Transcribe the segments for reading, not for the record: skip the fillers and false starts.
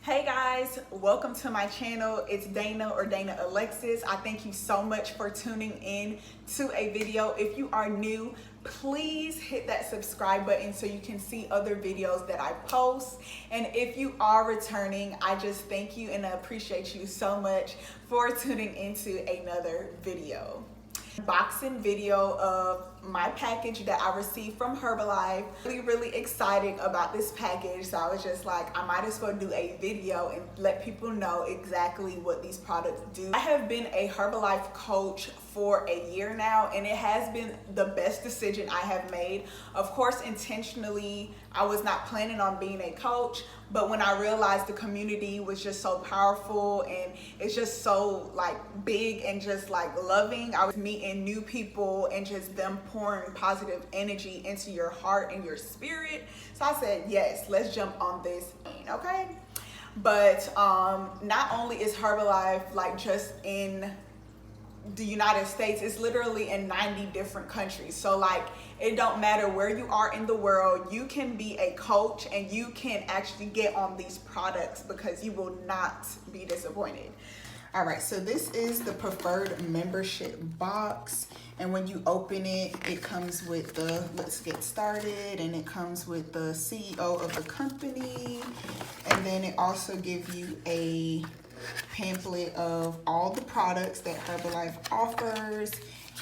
Hey guys, welcome to my channel. It's Dana or Dana Alexis. I thank you so much for tuning in to a video. If you are new, please hit that subscribe button so you can see other videos that I post. And if you are returning, I just thank you and I appreciate you so much for tuning into another video. Unboxing video of my package that I received from Herbalife. Really excited about this package, so I was just like, I might as well do a video and let people know exactly what these products do. I have been a Herbalife coach for a year now, and it has been the best decision I have made. Of course, intentionally, I was not planning on being a coach, but when I realized the community was just so powerful and it's just so like big and just like loving, I was meeting new people and just them pouring positive energy into your heart and your spirit. So I said, yes, let's jump on this, okay? But not only is Herbalife like just in the United States, it's literally in 90 different countries. So like, it don't matter where you are in the world, you can be a coach and you can actually get on these products because you will not be disappointed. All right, so this is the preferred membership box. And when you open it, it comes with the let's get started, and it comes with the CEO of the company. And then it also gives you a pamphlet of all the products that Herbalife offers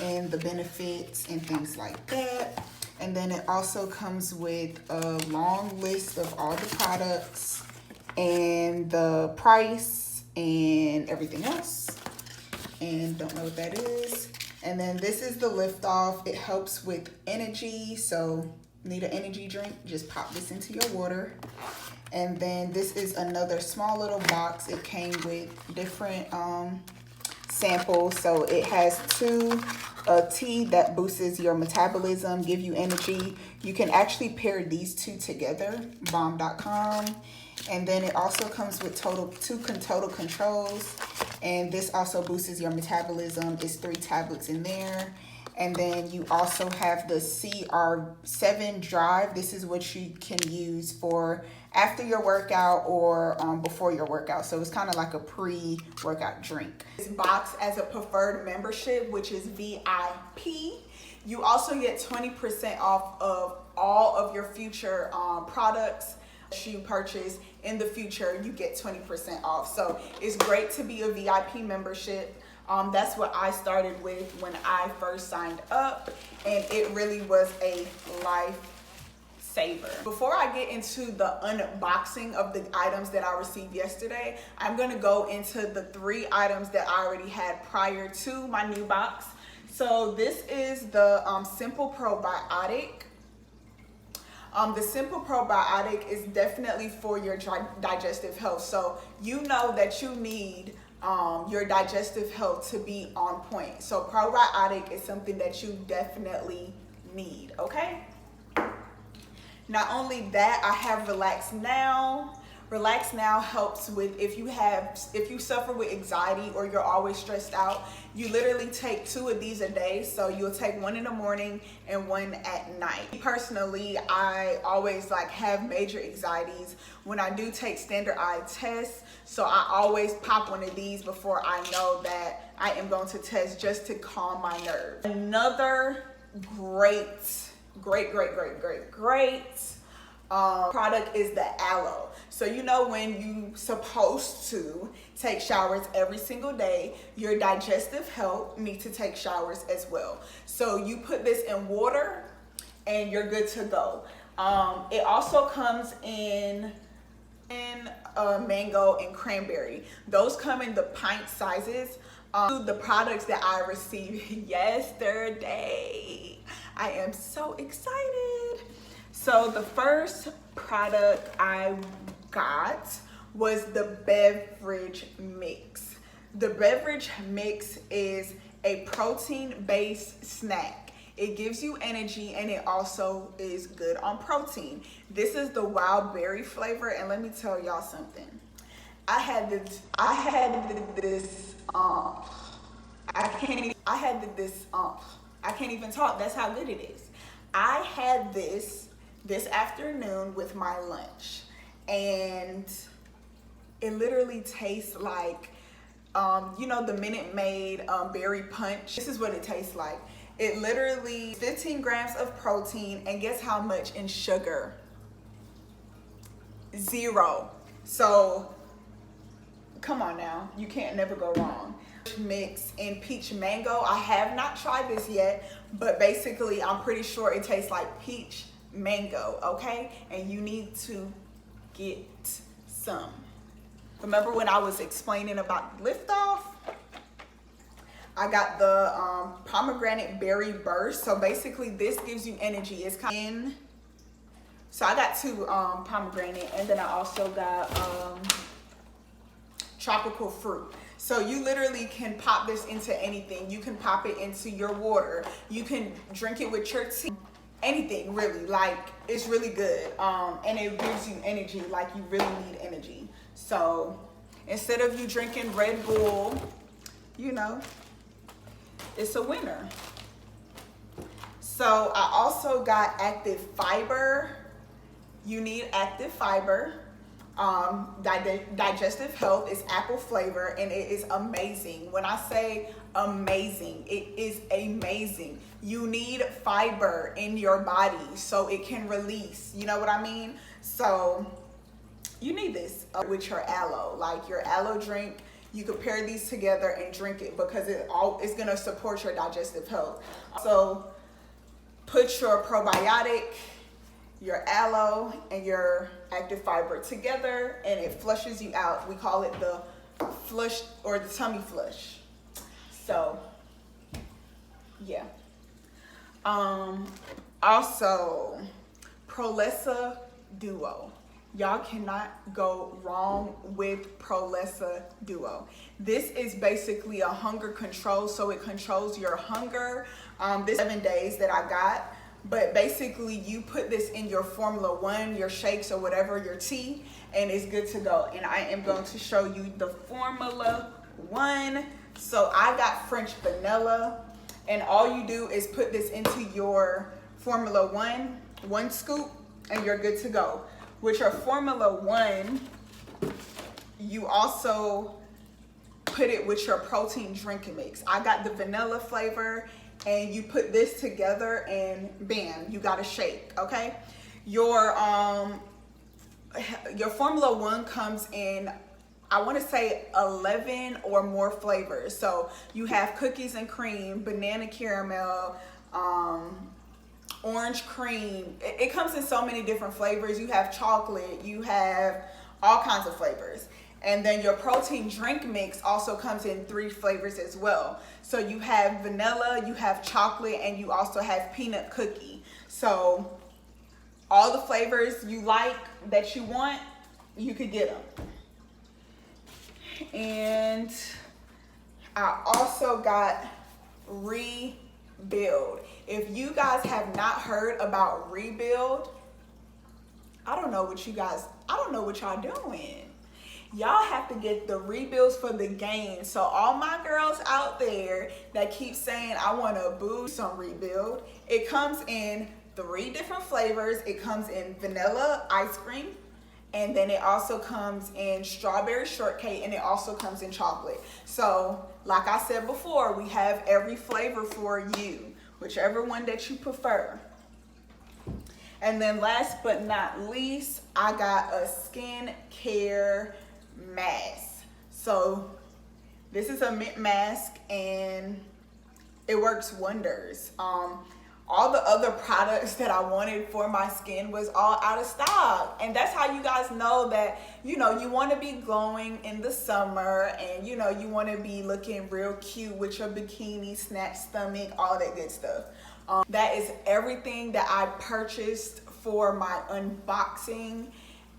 and the benefits and things like that. And then it also comes with a long list of all the products and the price and everything else. And don't know what that is. And then this is the lift off. It helps with energy. So need an energy drink, just pop this into your water. And then this is another small little box. It came with different samples. So it has a tea that boosts your metabolism, give you energy. You can actually pair these two together, bomb.com. And then it also comes with two total controls. And this also boosts your metabolism. It's 3 tablets in there. And then you also have the CR7 drive. This is what you can use for after your workout or before your workout. So it's kind of like a pre-workout drink. This box as a preferred membership, which is VIP. You also get 20% off of all of your future products you purchase in the future. You get 20% off. So it's great to be a VIP membership. That's what I started with when I first signed up, and it really was a lifesaver. Before I get into the unboxing of the items that I received yesterday, I'm gonna go into the 3 items that I already had prior to my new box. So this is the Simple Probiotic. The Simple Probiotic is definitely for your digestive health. So you know that you need your digestive health to be on point. So probiotic is something that you definitely need, okay? Not only that, I have Relax Now. Relax Now helps with if you suffer with anxiety or you're always stressed out, you literally take 2 of these a day. So you'll take 1 in the morning and 1 at night. Personally, I always like have major anxieties when I do take standard eye tests. So I always pop 1 of these before I know that I am going to test, just to calm my nerves. Another great product is the aloe. So you know when you supposed to take showers every single day, your digestive health needs to take showers as well. So you put this in water and you're good to go. It also comes in mango and cranberry. Those come in the pint sizes. The products that I received yesterday, I am so excited. So the first product I got was the beverage mix. The beverage mix is a protein-based snack. It gives you energy and it also is good on protein. This is the wild berry flavor, and let me tell y'all something. I had this I can't even talk. That's how good it is. I had this afternoon with my lunch, and It literally tastes like, you know, the Minute Maid berry punch. This is what it tastes like. It literally 15 grams of protein, and guess how much in sugar? 0. So come on now, you can't never go wrong. Mix in peach mango. I have not tried this yet, but basically I'm pretty sure it tastes like peach mango, okay? And you need to get some. Remember when I was explaining about liftoff? I got the pomegranate berry burst. So basically this gives you energy. It's kind of so I got 2 pomegranate, and then I also got tropical fruit. So you literally can pop this into anything. You can pop it into your water. You can drink it with your tea. Anything really, like it's really good. And it gives you energy, like you really need energy. So instead of you drinking Red Bull, you know, it's a winner. So I also got active fiber. You need active fiber. Digestive health is apple flavor, and it is amazing. When I say amazing, it is amazing. You need fiber in your body so it can release, you know what I mean? So you need this with your aloe, like your aloe drink. You could pair these together and drink it because it's gonna support your digestive health. So put your probiotic, your aloe, and your active fiber together, and it flushes you out. We call it the flush or the tummy flush. So yeah. Also Prolessa Duo. Y'all cannot go wrong with Prolessa Duo. This is basically a hunger control, so it controls your hunger. This 7 days that I got, but basically you put this in your Formula 1, your shakes or whatever, your tea, and it's good to go. And I am going to show you the Formula 1. So I got French vanilla, and all you do is put this into your Formula 1 scoop, and you're good to go. With your Formula 1, you also put it with your protein drink mix. I got the vanilla flavor, and you put this together and bam, you got a shake, okay? Your Formula 1 comes in, I want to say 11 or more flavors. So you have cookies and cream, banana caramel, orange cream. It comes in so many different flavors. You have chocolate, you have all kinds of flavors. And then your protein drink mix also comes in 3 flavors as well. So you have vanilla, you have chocolate, and you also have peanut cookie. So all the flavors you like that you want, you could get them. And I also got Rebuild. If you guys have not heard about Rebuild, I don't know what y'all doing. Y'all have to get the Rebuilds for the game. So all my girls out there that keep saying I want to boost some Rebuild, it comes in 3 different flavors. It comes in vanilla ice cream, and then it also comes in strawberry shortcake, and it also comes in chocolate. So like I said before, we have every flavor for you, whichever one that you prefer. And then last but not least, I got a skincare mask. So this is a mint mask, and it works wonders. All the other products that I wanted for my skin was all out of stock. And that's how you guys know that, you know, you want to be glowing in the summer, and, you know, you want to be looking real cute with your bikini, snatch stomach, all that good stuff. That is everything that I purchased for my unboxing.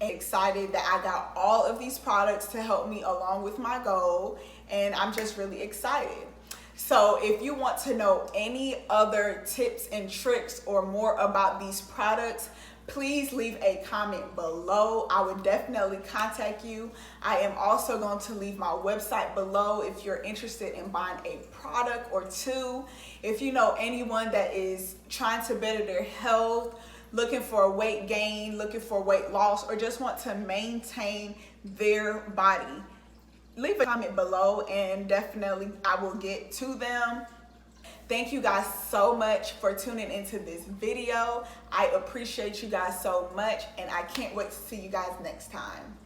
And excited that I got all of these products to help me along with my goal, and I'm just really excited. So if you want to know any other tips and tricks or more about these products, please leave a comment below. I would definitely contact you. I am also going to leave my website below if you're interested in buying a product or 2. If you know anyone that is trying to better their health, looking for weight gain, looking for weight loss, or just want to maintain their body. Leave a comment below and definitely I will get to them. Thank you guys so much for tuning into this video. I appreciate you guys so much, and I can't wait to see you guys next time.